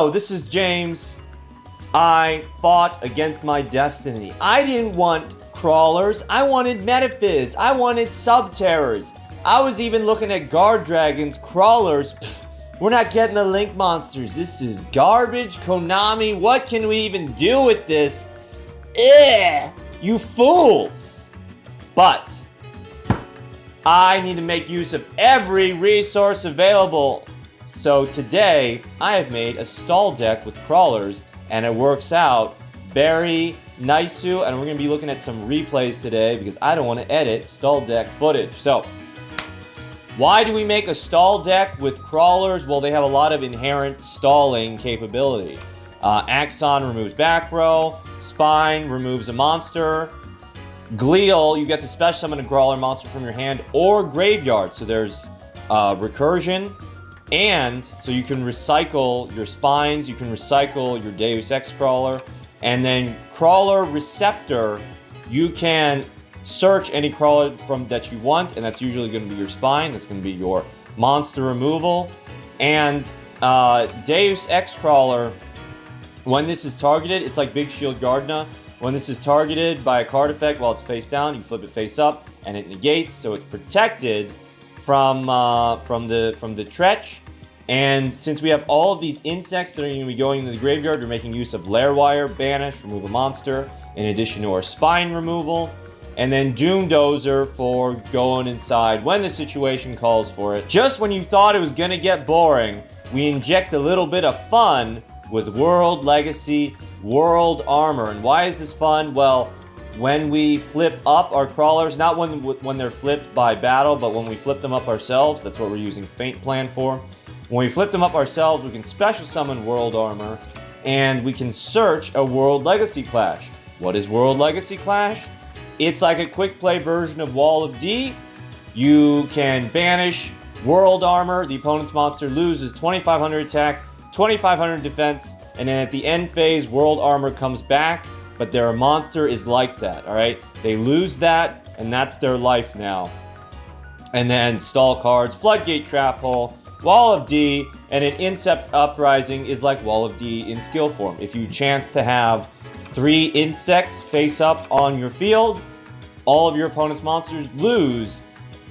Hello, this is James. I fought against my destiny. I didn't want crawlers. I wanted Metaphyz. I wanted Subterrors. I was even looking at guard dragons, crawlers. Pfft, we're not getting the link monsters. This is garbage. Konami, what can we even do with this? You fools. But I need to make use of every resource available. So today, I have made a stall deck with crawlers, and it works out very nicely. And we're going to be looking at some replays today because I don't want to edit stall deck footage. So, why do we make a stall deck with crawlers? Well, they have a lot of inherent stalling capability. Axon removes back row. Spine removes a monster. Glial, you get to special summon a crawler monster from your hand or graveyard. So there's recursion. And so you can recycle your spines, you can recycle your Deus X Krawler, and then Crawler Receptor, you can search any crawler from that you want, and that's usually going to be your spine, that's going to be your monster removal. And Deus X Krawler, when this is targeted, it's like Big Shield Gardna. When this is targeted by a card effect while it's face down, you flip it face up, and it negates, so it's protected from the Tretch. And since we have all of these insects that are going to be going into the graveyard, we're making use of Lair Wire, Banish, remove a monster, in addition to our spine removal. And then DoomDozer for going inside when the situation calls for it. Just when you thought it was going to get boring, we inject a little bit of fun with World Legacy, World Armor. And why is this fun? Well, when we flip up our crawlers, not when they're flipped by battle, but when we flip them up ourselves, that's what we're using Feint Plan for. When we flip them up ourselves, we can special summon World Armor, and we can search a World Legacy Clash. What is World Legacy Clash? It's like a quick play version of Wall of D. You can banish World Armor, the opponent's monster loses 2500 attack, 2500 defense, and then at the end phase, World Armor comes back, but their monster is like that, alright? They lose that, and that's their life now. And then stall cards, Floodgate Trap Hole, Wall of D, and an Insect Uprising is like Wall of D in skill form. If you chance to have 3 insects face up on your field, all of your opponent's monsters lose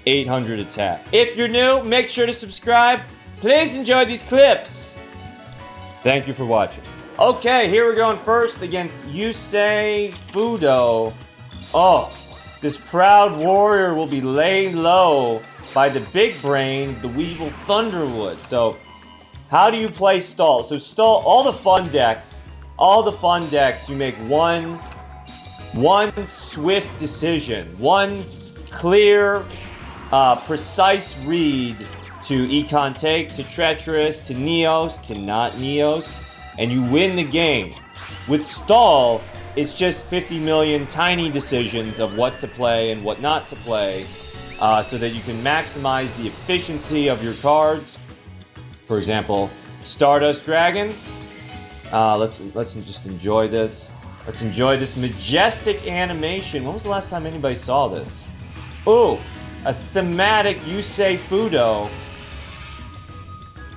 800 attack. If you're new, make sure to subscribe. Please enjoy these clips. Thank you for watching. Okay, here we're going first against Yusei Fudo. Oh, this proud warrior will be laying low by the big brain, the Weevil Thunderwood. So, how do you play stall? So stall, all the fun decks, you make one swift decision, one clear, precise read to Econ Take, to Treacherous, to Neos, to not Neos, and you win the game. With stall, it's just 50 million tiny decisions of what to play and what not to play, so that you can maximize the efficiency of your cards. For example, Stardust Dragon. Let's just enjoy this. Let's enjoy this majestic animation. When was the last time anybody saw this? Ooh, a thematic Yusei Fudo.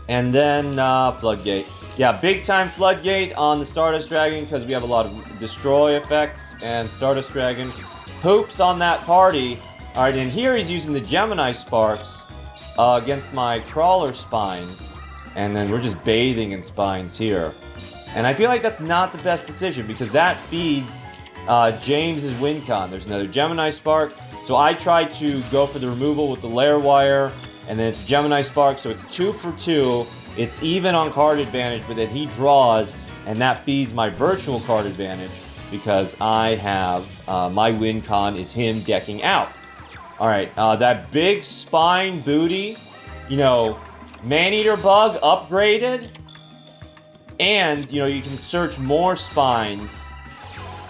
And then Floodgate. Yeah, big time Floodgate on the Stardust Dragon because we have a lot of destroy effects, and Stardust Dragon poops on that party. Alright, and here he's using the Gemini Sparks against my Crawler Spines. And then we're just bathing in Spines here. And I feel like that's not the best decision because that feeds James's win con. There's another Gemini Spark. So I try to go for the removal with the Lair Wire. And then it's Gemini Spark, so it's 2 for 2. It's even on card advantage, but then he draws, and that feeds my virtual card advantage because I have, my win con is him decking out. Alright, that big spine booty, you know, Maneater Bug upgraded, and, you know, you can search more spines.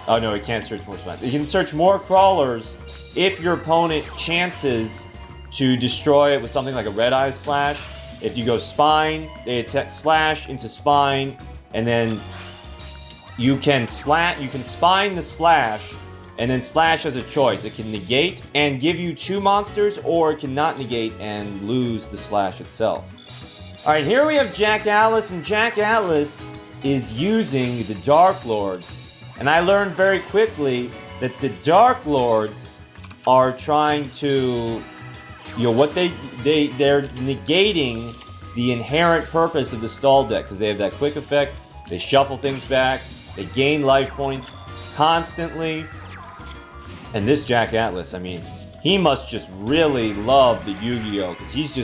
Oh no, you can't search more spines. You can search more crawlers if your opponent chances to destroy it with something like a Red Eye Slash. If you go spine, they attack slash into spine, and then you can spine the slash, and then slash has a choice. It can negate and give you 2 monsters, or it cannot negate and lose the slash itself. Alright, here we have Jack Atlas, and Jack Atlas is using the Dark Lords. And I learned very quickly that the Dark Lords are trying to, you know, what they're negating the inherent purpose of the stall deck, because they have that quick effect, they shuffle things back, they gain life points constantly. And this Jack Atlas, I mean, he must just really love the Yu-Gi-Oh! Because he's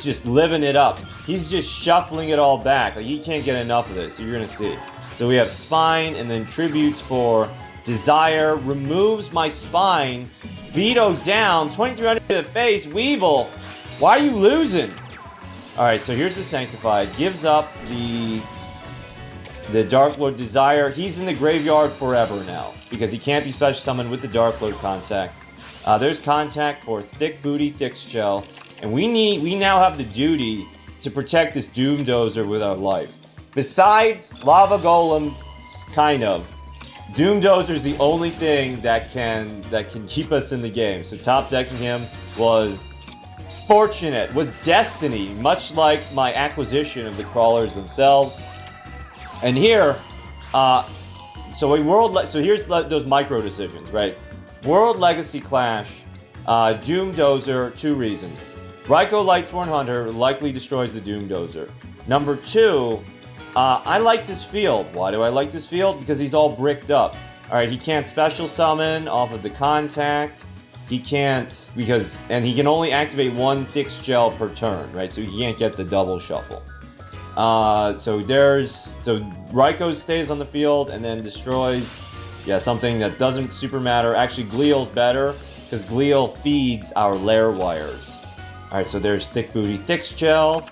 just living it up. He's just shuffling it all back. Like, he can't get enough of this. You're gonna see. So we have Spine, and then tributes for Desire. Removes my Spine. Veto down. 2300 to the face. Weevil. Why are you losing? Alright, so here's the Sanctified. Gives up the Dark Lord Desire. He's in the graveyard forever now, because he can't be special summoned with the Dark Lord contact. There's contact for Thick Booty, Thick Shell. And we now have the duty to protect this DoomDozer with our life. Besides Lava Golem, kind of, DoomDozer is the only thing that can keep us in the game. So top decking him was fortunate, was destiny, much like my acquisition of the Krawlers themselves. And here, so here's those micro decisions, right? World Legacy Clash, DoomDozer, 2 reasons. Raikou Lightsworn Hunter likely destroys the DoomDozer. Number 2, I like this field. Why do I like this field? Because he's all bricked up. Alright, he can't special summon off of the contact. He can't, and he can only activate 1 Thick Shell per turn, right? So he can't get the double shuffle. So Raikou stays on the field and then destroys, something that doesn't super matter. Actually, Glial's better, because Glial feeds our Lair Wires. Alright, so there's Thick Booty, Thick Shell.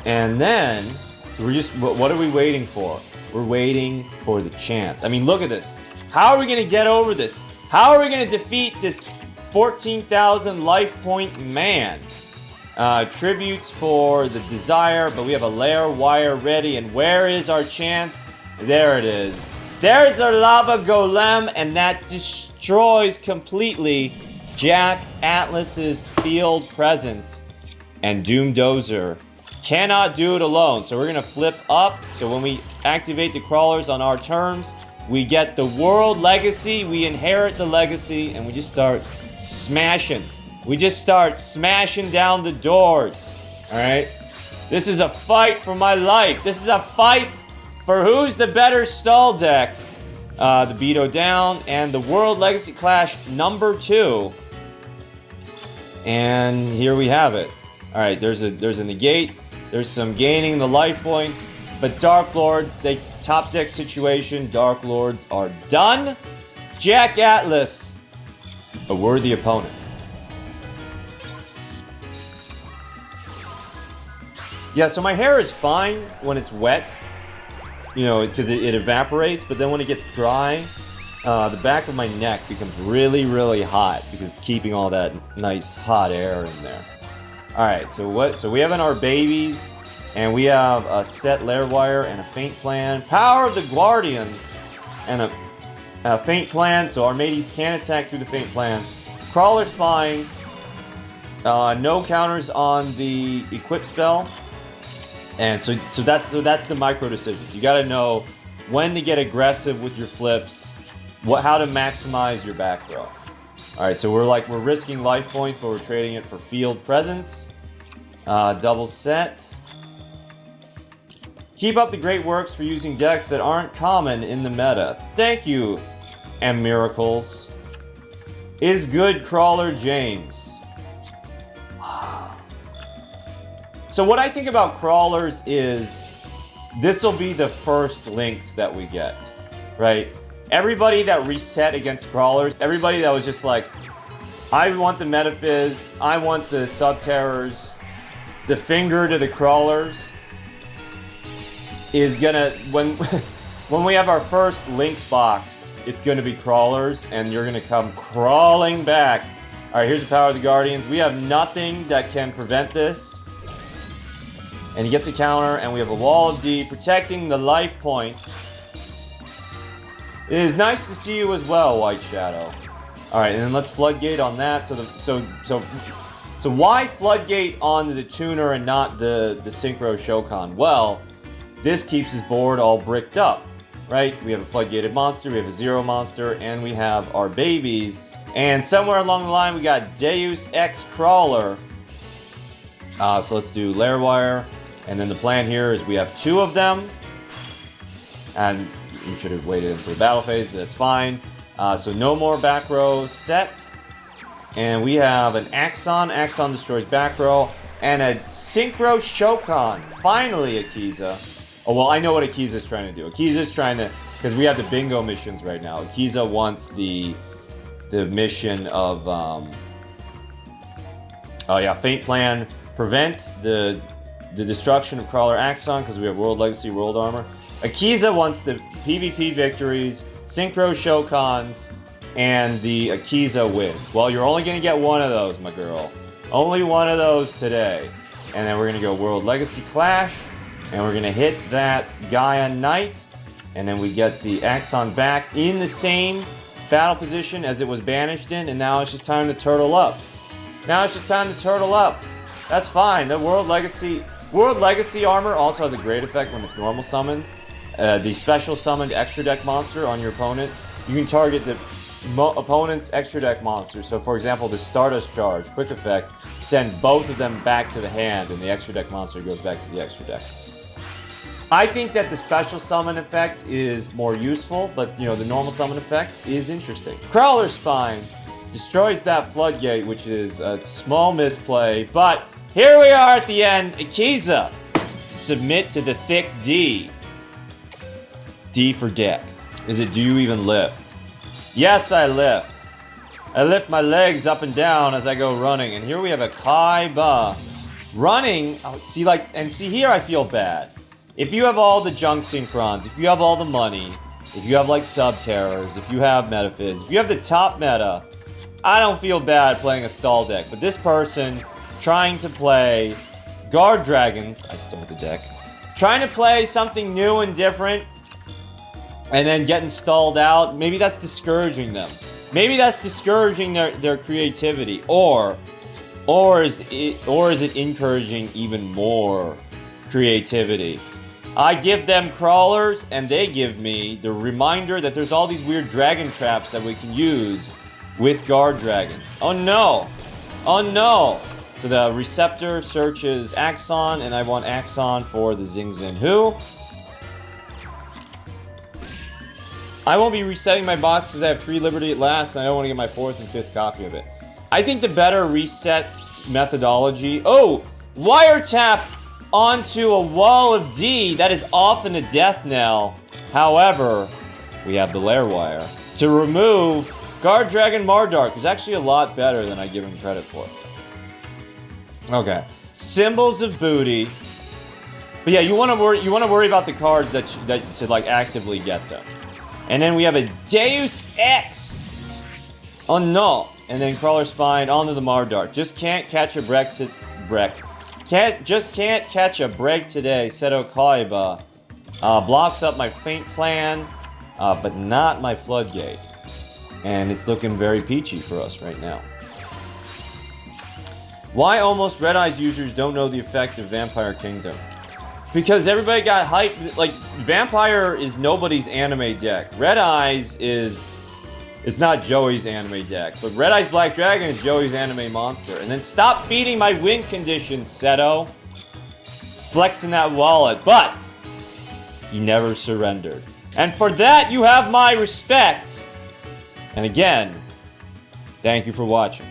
And then, what are we waiting for? We're waiting for the chance. I mean, look at this. How are we going to get over this? How are we going to defeat this 14,000 life point man? Tributes for the Desire, but we have a Lair Wire ready. And where is our chance? There it is. There's our Lava Golem, and that destroys completely Jack Atlas's field presence. And DoomDozer cannot do it alone. So we're going to flip up. So when we activate the Krawlers on our terms, we get the World Legacy, we inherit the Legacy, and we just start smashing. We just start smashing down the doors. Alright? This is a fight for my life. This is a fight for who's the better stall deck. The Beto down, and the World Legacy Clash number 2. And here we have it. Alright, there's a negate. There's some gaining the life points. But Dark Lords, they top deck situation. Dark Lords are done. Jack Atlas, a worthy opponent. Yeah, so my hair is fine when it's wet. You know, because it evaporates. But then when it gets dry, the back of my neck becomes really, really hot, because it's keeping all that nice hot air in there. Alright, so we have in our babies, and we have a set Lair Wire and a Feint Plan. Power of the Guardians and a Feint Plan, so our mateys can attack through the Feint Plan. Krawler Spine, no counters on the Equip spell. And so that's the micro decisions. You gotta know when to get aggressive with your flips, how to maximize your back throw. Alright, so we're risking life points, but we're trading it for field presence. Double set. Keep up the great works for using decks that aren't common in the meta. Thank you, M Miracles. Is good Krawler James. So what I think about Krawlers is this will be the first links that we get, right? Everybody that reset against Krawlers, everybody that was just like, I want the Metaphys, I want the Subterrors, the finger to the Krawlers, is gonna, when we have our first link box, it's gonna be Krawlers, and you're gonna come crawling back. Alright, here's the Power of the Guardians. We have nothing that can prevent this. And he gets a counter, and we have a Wall of D protecting the life points. It is nice to see you as well, White Shadow. Alright, and then let's Floodgate on that. So So why Floodgate on the tuner and not the Synchro Shokan? Well, this keeps his board all bricked up, right? We have a Floodgated monster, we have a Zero monster, and we have our babies. And somewhere along the line, we got Deus X Krawler. So let's do Lair Wire. And then the plan here is we have 2 of them. And we should have waited until the battle phase, but that's fine. So no more back row set. And we have an Axon. Axon destroys back row. And a Synchro Shokan. Finally, Akiza. Oh, well, I know what Akiza's trying to do. Akiza's trying to... Because we have the bingo missions right now. Akiza wants the mission of... Feint Plan. Prevent the destruction of Krawler Axon, because we have World Legacy, World Armor. Akiza wants the PvP victories, Synchro Shokans, and the Akiza wins. Well, you're only going to get one of those, my girl. Only one of those today. And then we're going to go World Legacy Clash, and we're going to hit that Gaia Knight, and then we get the Axon back in the same battle position as it was banished in, and now it's just time to turtle up. That's fine. The World Legacy armor also has a great effect when it's normal summoned. The special summoned extra deck monster on your opponent. You can target the opponent's extra deck monster. So for example, the Stardust Charge, quick effect, send both of them back to the hand and the extra deck monster goes back to the extra deck. I think that the special summon effect is more useful, but the normal summon effect is interesting. Krawler Spine destroys that Floodgate, which is a small misplay, but here we are at the end. Akiza, submit to the thick D. D for deck. Is it do you even lift? Yes, I lift. I lift my legs up and down as I go running. And here we have a Kaiba running. Oh, see here I feel bad. If you have all the junk synchrons, if you have all the money, if you have like sub-terrors, if you have Metaphys, if you have the top meta, I don't feel bad playing a stall deck. But this person trying to play Guard Dragons, I stole the deck, trying to play something new and different, and then getting stalled out, maybe that's discouraging them. Maybe that's discouraging their creativity. Or is it encouraging even more creativity? I give them Krawlers, and they give me the reminder that there's all these weird dragon traps that we can use with Guard Dragons. Oh no! Oh no! So the Receptor searches Axon, and I want Axon for the Zing Zin Who. I won't be resetting my box because I have 3 Liberty at last, and I don't want to get my 4th and 5th copy of it. I think the better reset methodology... Oh! Wiretap onto a wall of D. That is often a death knell. However, we have the Lair Wire. To remove Guard Dragon Mardark is actually a lot better than I give him credit for. Okay. Symbols of Booty. But yeah, you want to worry about the cards that to like actively get them. And then we have a Deus X. Oh no. And then Krawler Spine onto the Mardark. Just can't catch a break Just can't catch a break today. Seto Kaiba blocks up my Feint Plan, but not my Floodgate. And it's looking very peachy for us right now. Why almost Red Eyes users don't know the effect of Vampire Kingdom? Because everybody got hyped. Like, Vampire is nobody's anime deck. Red Eyes is... It's not Joey's anime deck. But Red Eyes Black Dragon is Joey's anime monster. And then stop feeding my win conditions, Seto. Flexing that wallet. But he never surrendered. And for that, you have my respect. And again, thank you for watching.